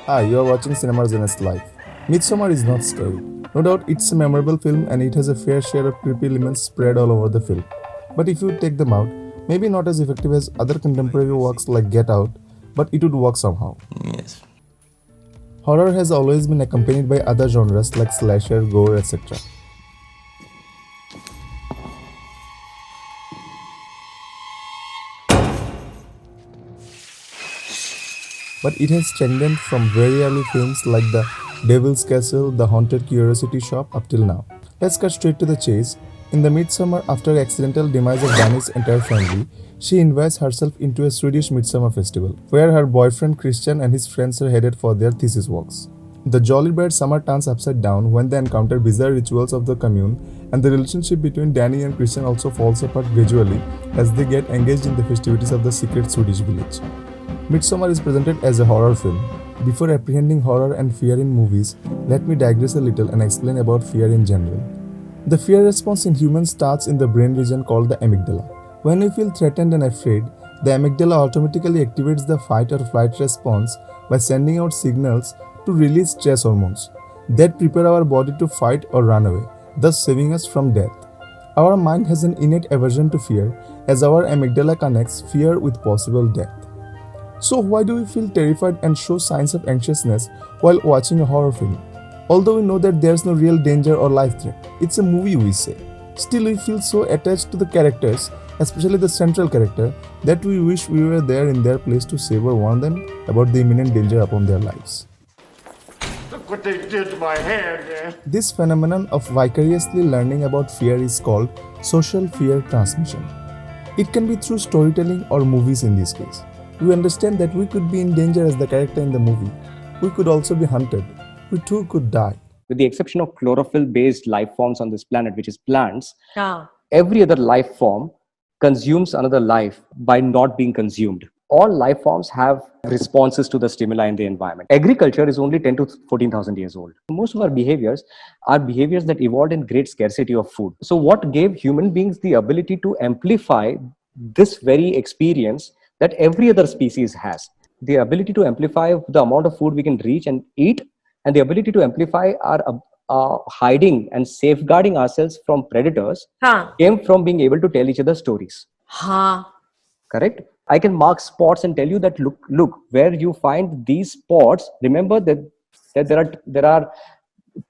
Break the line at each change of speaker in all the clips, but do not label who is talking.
Hi, you are watching Cinema Zen's Live. Midsommar is not scary. No doubt it's a memorable film and it has a fair share of creepy elements spread all over the film. But if you take them out, maybe not as effective as other contemporary works like Get Out, but it would work somehow.
Yes.
Horror has always been accompanied by other genres like slasher, gore, etc. But it has strengthened from very early films like The Devil's Castle, The Haunted Curiosity Shop up till now. Let's cut straight to the chase. In the midsummer, after accidental demise of Danny's entire family, she invites herself into a Swedish midsummer festival, where her boyfriend Christian and his friends are headed for their thesis walks. The jolly bright summer turns upside down when they encounter bizarre rituals of the commune, and the relationship between Danny and Christian also falls apart gradually as they get engaged in the festivities of the secret Swedish village. Midsommar is presented as a horror film. Before apprehending horror and fear in movies, let me digress a little and explain about fear in general. The fear response in humans starts in the brain region called the amygdala. When we feel threatened and afraid, the amygdala automatically activates the fight or flight response by sending out signals to release stress hormones that prepare our body to fight or run away, thus saving us from death. Our mind has an innate aversion to fear as our amygdala connects fear with possible death. So, why do we feel terrified and show signs of anxiousness while watching a horror film? Although we know that there's no real danger or life threat, it's a movie, we say. Still, we feel so attached to the characters, especially the central character, that we wish we were there in their place to save or warn them about the imminent danger upon their lives.
Look what they did to my hand, man.
This phenomenon of vicariously learning about fear is called social fear transmission. It can be through storytelling or movies in this case. We understand that we could be in danger as the character in the movie. We could also be hunted. We too could die.
With the exception of chlorophyll-based life forms on this planet, which is plants,
Ah,
every other life form consumes another life by not being consumed. All life forms have responses to the stimuli in the environment. Agriculture is only 10 to 14,000 years old. Most of our behaviors are behaviors that evolved in great scarcity of food. So what gave human beings the ability to amplify this very experience that every other species has? The ability to amplify the amount of food we can reach and eat, and the ability to amplify our hiding and safeguarding ourselves from predators
हाँ
came from being able to tell each other stories.
हाँ
Correct? I can mark spots and tell you that look where you find these spots. Remember that there are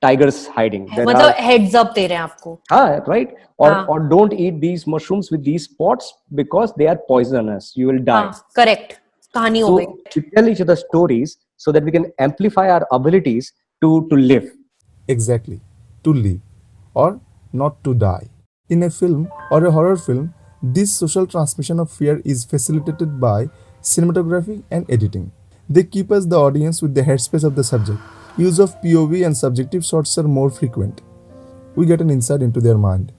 tigers hiding. There
मतलब
are,
heads up दे रहे हैं आपको.
right? Or
हाँ.
or don't eat these mushrooms with these spots because they are poisonous. You will die.
हाँ, correct. कहानी हो
So
गई.
we tell each other stories so that we can amplify our abilities to live.
Exactly. To live. Or not to die. In a film or a horror film, this social transmission of fear is facilitated by cinematography and editing. They keep us, the audience, with the headspace of the subject. Use of POV and subjective shots are more frequent. We get an insight into their mind.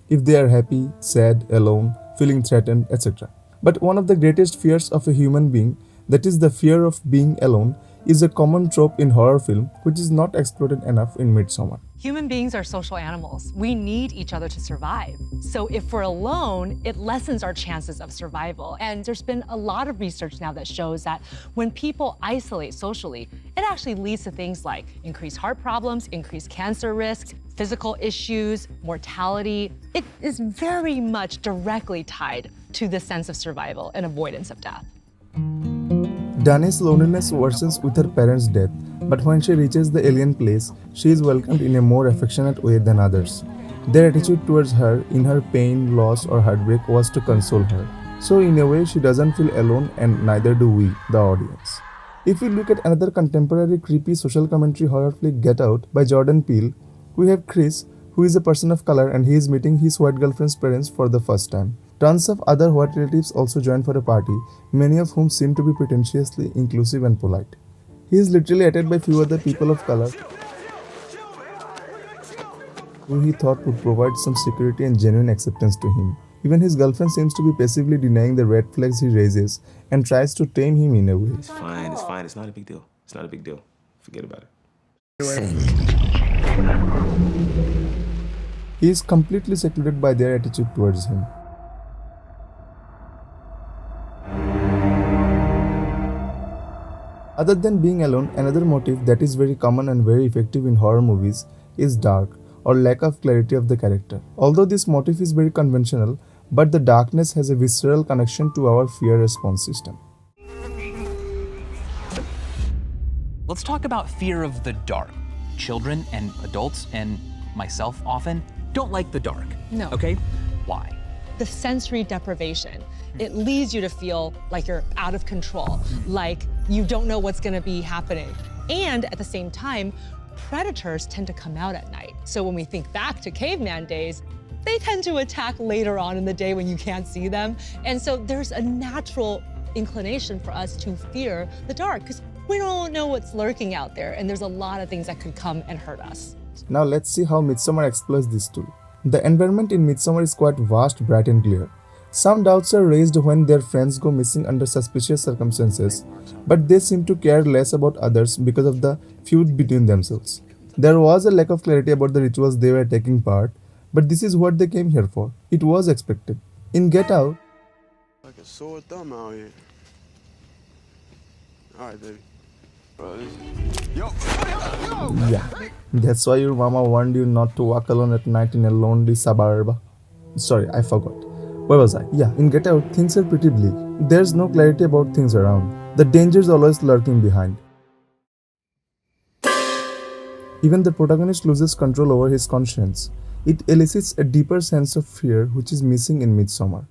If they are happy, sad, alone, feeling threatened, etc. But one of the greatest fears of a human being, that is the fear of being alone, is a common trope in horror film which is not exploited enough in Midsommar.
Human beings are social animals. We need each other to survive. So if we're alone, it lessens our chances of survival. And there's been a lot of research now that shows that when people isolate socially, it actually leads to things like increased heart problems, increased cancer risks, physical issues, mortality. It is very much directly tied to the sense of survival and avoidance of death.
Dani's loneliness worsens with her parents' death, but when she reaches the alien place, she is welcomed in a more affectionate way than others. Their attitude towards her in her pain, loss, or heartbreak was to console her. So, in a way, she doesn't feel alone, and neither do we, the audience. If we look at another contemporary creepy social commentary horror flick, Get Out, by Jordan Peele, we have Chris, who is a person of color and he is meeting his white girlfriend's parents for the first time. Tons of other white relatives also join for a party, many of whom seem to be pretentiously inclusive and polite. He is literally attacked by few other people of color who he thought would provide some security and genuine acceptance to him. Even his girlfriend seems to be passively denying the red flags he raises and tries to tame him in a way.
It's fine. It's fine. It's not a big deal. It's not a big deal. Forget about it.
He is completely secluded by their attitude towards him. Other than being alone, another motive that is very common and very effective in horror movies is dark or lack of clarity of the character. Although this motif is very conventional, but the darkness has a visceral connection to our fear response system.
Let's talk about fear of the dark. Children and adults, and myself often, don't like the dark.
No.
Okay? Why?
The sensory deprivation. It leads you to feel like you're out of control, like you don't know what's gonna be happening. And at the same time, predators tend to come out at night. So when we think back to caveman days, they tend to attack later on in the day when you can't see them. And so there's a natural inclination for us to fear the dark because we don't know what's lurking out there. And there's a lot of things that could come and hurt us.
Now let's see how Midsommar explores this tool. The environment in Midsommar is quite vast, bright and clear. Some doubts are raised when their friends go missing under suspicious circumstances, but they seem to care less about others because of the feud between themselves. There was a lack of clarity about the rituals they were taking part, but this is what they came here for. It was expected. In Get Out,
Like a sore thumb out here. All right, baby. Bro,
yeah, that's why your mama warned you not to walk alone at night in a lonely suburb. Sorry, I forgot. Where was I? Yeah, in Get Out, things are pretty bleak. There's no clarity about things around. The danger's always lurking behind. Even the protagonist loses control over his conscience. It elicits a deeper sense of fear which is missing in Midsommar.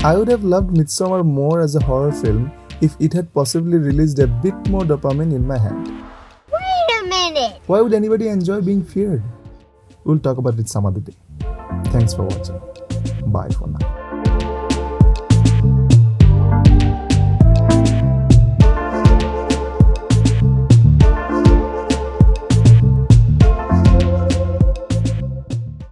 I would have loved Midsommar more as a horror film if it had possibly released a bit more dopamine in my hand.
Wait a minute!
Why would anybody enjoy being feared? We'll talk about it some other day. Thanks for watching. Bye for now.